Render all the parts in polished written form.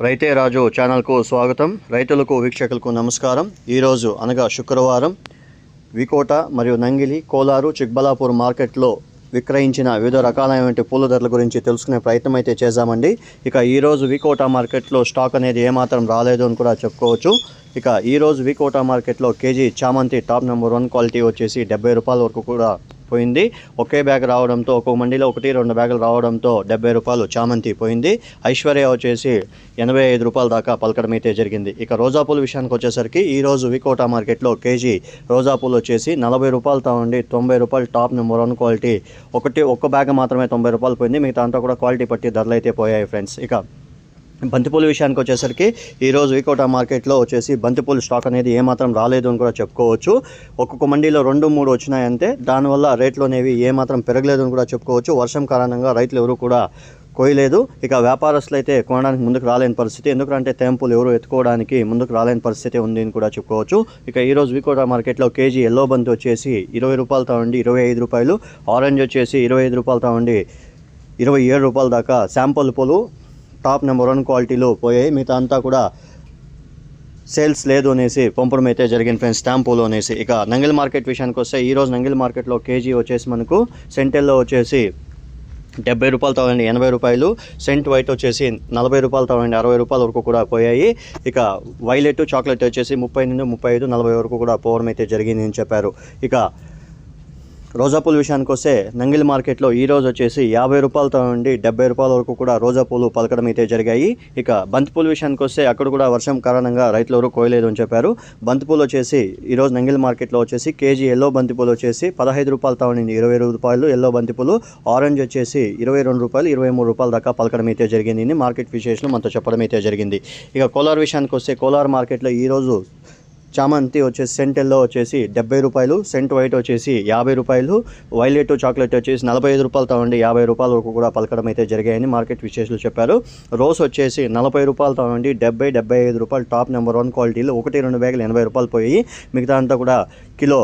రైతే రాజు ఛానల్కు స్వాగతం. రైతులకు వీక్షకులకు నమస్కారం. ఈరోజు అనగా శుక్రవారం వికోట మరియు నంగిలి, కోలారు, చిక్బలాపూర్ మార్కెట్లో విక్రయించిన వివిధ రకాలైనటువంటి పూల ధరల గురించి తెలుసుకునే ప్రయత్నం అయితే చేశామండి. ఇక ఈరోజు వికోట మార్కెట్లో స్టాక్ అనేది ఏమాత్రం రాలేదు అని కూడా చెప్పుకోవచ్చు. ఇక ఈరోజు వికోట మార్కెట్లో కేజీ చామంతి టాప్ నెంబర్ 1 క్వాలిటీ వచ్చేసి 70 రూపాయల వరకు కూడా పోయింది. ఒకే బ్యాగ్ రావడంతో ఒక్కొక్క మండీలో 1-2 బ్యాగులు రావడంతో 70 రూపాయలు చామంతి పోయింది. ఐశ్వర్య వచ్చేసి 85 రూపాయల దాకా పలకడం అయితే జరిగింది. ఇక రోజా పూల విషయానికి వచ్చేసరికి ఈరోజు వికోట మార్కెట్లో కేజీ రోజా పూలు వచ్చేసి 40 రూపాయలతో ఉండి 90 రూపాయలు టాప్ నెంబర్ 1 క్వాలిటీ. ఒక్క బ్యాగ్ మాత్రమే 90 రూపాయలు పోయింది. మిగతా అంతా కూడా క్వాలిటీ పట్టి ధరలు అయితే పోయాయి ఫ్రెండ్స్. ఇక బంతిపూల విషయానికి వచ్చేసరికి ఈరోజు వికోట మార్కెట్లో వచ్చేసి బంతిపూల స్టాక్ అనేది ఏమాత్రం రాలేదు అని కూడా చెప్పుకోవచ్చు. ఒక్కొక్క మండీలో 2-3 వచ్చినాయంటే దానివల్ల రేట్లు అనేవి ఏమాత్రం పెరగలేదు అని కూడా చెప్పుకోవచ్చు. వర్షం కారణంగా రైతులు ఎవరు కూడా కోయలేదు. ఇక వ్యాపారస్తులు అయితే కొనడానికి ముందుకు రాలేని పరిస్థితి, ఎందుకంటే టెంపులు ఎవరు ఎత్తుకోవడానికి ముందుకు రాలేని పరిస్థితి ఉంది అని కూడా చెప్పుకోవచ్చు. ఇక ఈరోజు వికోట మార్కెట్లో కేజీ ఎల్లో బంతి వచ్చేసి 20 రూపాయలతో ఉండి 25 రూపాయలు, ఆరెంజ్ వచ్చేసి 25 రూపాయలతో ఉండి 27 రూపాయల దాకా శాంపుల్ పూలు టాప్ నెంబర్ 1 క్వాలిటీలో పోయాయి. మిగతా అంతా కూడా సేల్స్ లేదు అనేసి పంపడం అయితే జరిగింది ఫ్రెండ్స్, స్టాంపులు అనేసి. ఇక నంగిల్ మార్కెట్ విషయానికి వస్తే ఈరోజు నంగిల్ మార్కెట్లో కేజీ వచ్చేసి మనకు సెంటెల్లో వచ్చేసి 70 రూపాయలతో ఉండి 80 రూపాయలు, సెంట్ వైట్ వచ్చేసి 40 రూపాయలతో ఉండి 60 రూపాయల వరకు కూడా పోయాయి. ఇక వైలెట్, చాక్లెట్ వచ్చేసి 30 నుండి 35, 40 వరకు కూడా పోవడం అయితే జరిగింది అని చెప్పారు. ఇక రోజా పూల విషయానికి వస్తే నంగిల్ మార్కెట్లో ఈరోజు వచ్చేసి 50 రూపాయలతో ఉండి 70 రూపాయల వరకు కూడా రోజా పూలు పలకడం అయితే జరిగాయి. ఇక బంతిపూల విషయానికి వస్తే అక్కడ కూడా వర్షం కారణంగా రైతులు ఎవరు కోయలేదు అని చెప్పారు. బంతిపూలు వచ్చేసి ఈరోజు నంగిల్ మార్కెట్లో వచ్చేసి కేజీ ఎల్లో బంతిపూలు వచ్చేసి 15 రూపాయలతో ఉండి 20 రూపాయలు ఎల్లో బంతిపూలు, ఆరెంజ్ వచ్చేసి 22 రూపాయలు, 23 రూపాయల దాకా పలకడం అయితే జరిగింది. మార్కెట్ విశేషం మనతో చెప్పడం అయితే జరిగింది. ఇక కోలార్ విషయానికి వస్తే కోలార్ మార్కెట్లో ఈరోజు చామంతి వచ్చేసి సెంటెల్లో వచ్చేసి 70 రూపాయలు, సెంట్ వైట్ వచ్చేసి 50 రూపాయలు, వైలెట్ చాక్లెట్ వచ్చేసి 45 రూపాయలతో ఉండి 50 రూపాయల వరకు కూడా పలకడం అయితే జరిగాయని మార్కెట్ విశేషాలు చెప్పారు. రోస్ వచ్చేసి 40 రూపాయలతో ఉండి 70-75 రూపాయలు టాప్ నెంబర్ 1 క్వాలిటీలో 1-2 బ్యాగులు 80 రూపాయలు పోయి మిగతా అంతా కూడా కిలో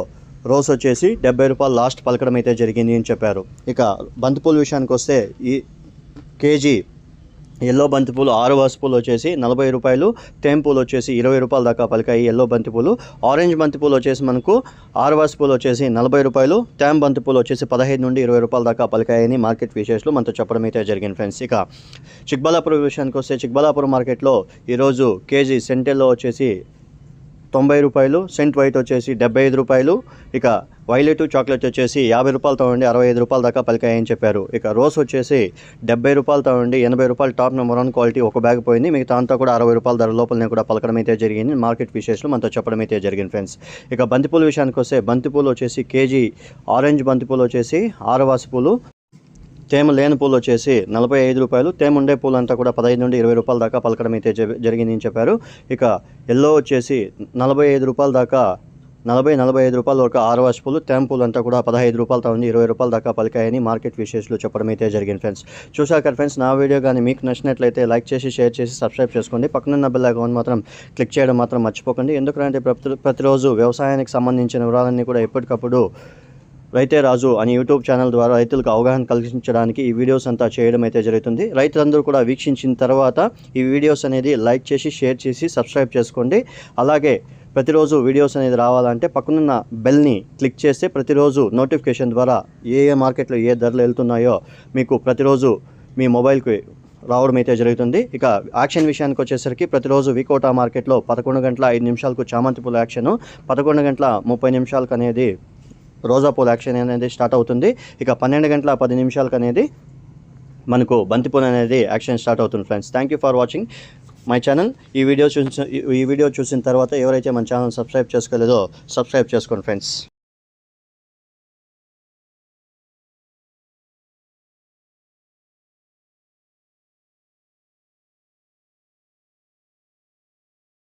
రోస్ వచ్చేసి 70 రూపాయలు లాస్ట్ పలకడం అయితే జరిగింది అని చెప్పారు. ఇక బంతిపూల విషయానికి వస్తే ఈ కేజీ ఎల్లో బంతిపూలు 6 వాసుపూలు వచ్చేసి 40 రూపాయలు, టేమ్ పూలు వచ్చేసి 20 రూపాయల దాకా పలికాయి ఎల్లో బంతిపూలు. ఆరెంజ్ బంతిపూలు వచ్చేసి మనకు 6 వాసుపూలు వచ్చేసి 40 రూపాయలు, టేమ్ బంతిపూలు వచ్చేసి 15 నుండి 20 రూపాయల దాకా పలికాయని మార్కెట్ విశేషాలు మనతో చెప్పడం అయితే జరిగింది ఫ్రెండ్స్. ఇక చిక్బలాపూర్ విషయానికి వస్తే చిక్బలాపూర్ మార్కెట్లో ఈరోజు కేజీ సెంటెల్లో వచ్చేసి 90 రూపాయలు, సెంట్ వైట్ వచ్చేసి 75 రూపాయలు, ఇక వైలెట్ చాక్లెట్ వచ్చేసి 50 రూపాయలతో ఉండి 65 రూపాయల దాకా పలికాయని చెప్పారు. ఇక రోస్ వచ్చేసి 70 రూపాయలతో ఉండి 80 రూపాయలు టాప్ నెంబర్ 1 క్వాలిటీ ఒక బ్యాగ్ పోయింది. మిగతా అంతా కూడా 60 రూపాయల ధర లోపలనే కూడా పలకడం అయితే జరిగింది. మార్కెట్ విశేషాలు మనతో చెప్పడం అయితే జరిగింది ఫ్రెండ్స్. ఇక బంతిపూల విషయానికి వస్తే బంతిపూలు వచ్చేసి కేజీ ఆరెంజ్ బంతిపూలు వచ్చేసి 6 వాసి పూలు, తేమ లేని పూలు వచ్చేసి 45 రూపాయలు, తేమ ఉండే పూలు అంతా కూడా 15 నుండి 20 రూపాయల దాకా పలకడం అయితే జరిగిందని చెప్పారు. ఇక ఎల్లో వచ్చేసి 45 రూపాయల దాకా 40-45 రూపాయల వరకు 6 వాసి పూలు, తేమ పూలు అంతా కూడా 15 రూపాయలతో ఉండి 20 రూపాయల దాకా పలికాయని మార్కెట్ విశేషాలు చెప్పడం అయితే జరిగింది ఫ్రెండ్స్. చూశాక ఫ్రెండ్స్, నా వీడియో కానీ మీకు నచ్చినట్లయితే లైక్ చేసి, షేర్ చేసి, సబ్స్క్రైబ్ చేసుకోండి. పక్కనున్న బెల్ ఐకాన్ మాత్రం క్లిక్ చేయడం మాత్రం మర్చిపోకండి. ఎందుకంటే ప్రతిరోజు వ్యవసాయానికి సంబంధించిన వివరాలన్నీ కూడా ఎప్పటికప్పుడు రైతే రాజు అని యూట్యూబ్ ఛానల్ ద్వారా రైతులకు అవగాహన కలిగించడానికి ఈ వీడియోస్ అంతా చేయడం అయితే జరుగుతుంది. రైతులందరూ కూడా వీక్షించిన తర్వాత ఈ వీడియోస్ అనేది లైక్ చేసి, షేర్ చేసి, సబ్స్క్రైబ్ చేసుకోండి. అలాగే ప్రతిరోజు వీడియోస్ అనేది రావాలంటే పక్కనున్న బెల్ని క్లిక్ చేస్తే ప్రతిరోజు నోటిఫికేషన్ ద్వారా ఏ మార్కెట్లో ఏ ధరలు వెళ్తున్నాయో మీకు ప్రతిరోజు మీ మొబైల్కి రావడం అయితే జరుగుతుంది. ఇక యాక్షన్ విషయానికి వచ్చేసరికి ప్రతిరోజు వికోట మార్కెట్లో 11:05 చామంతి పూల యాక్షను, 11:30 అనేది రోజా పూల యాక్షన్ అనేది స్టార్ట్ అవుతుంది. ఇక 12:10 అనేది మనకు బంతిపూల అనేది యాక్షన్ స్టార్ట్ అవుతుంది friends. Thank you for watching my channel. ఈ వీడియో చూసిన తర్వాత ఎవరైతే మన ఛానల్ సబ్స్క్రైబ్ చేసుకోలేదో సబ్స్క్రైబ్ చేసుకోండి ఫ్రెండ్స్.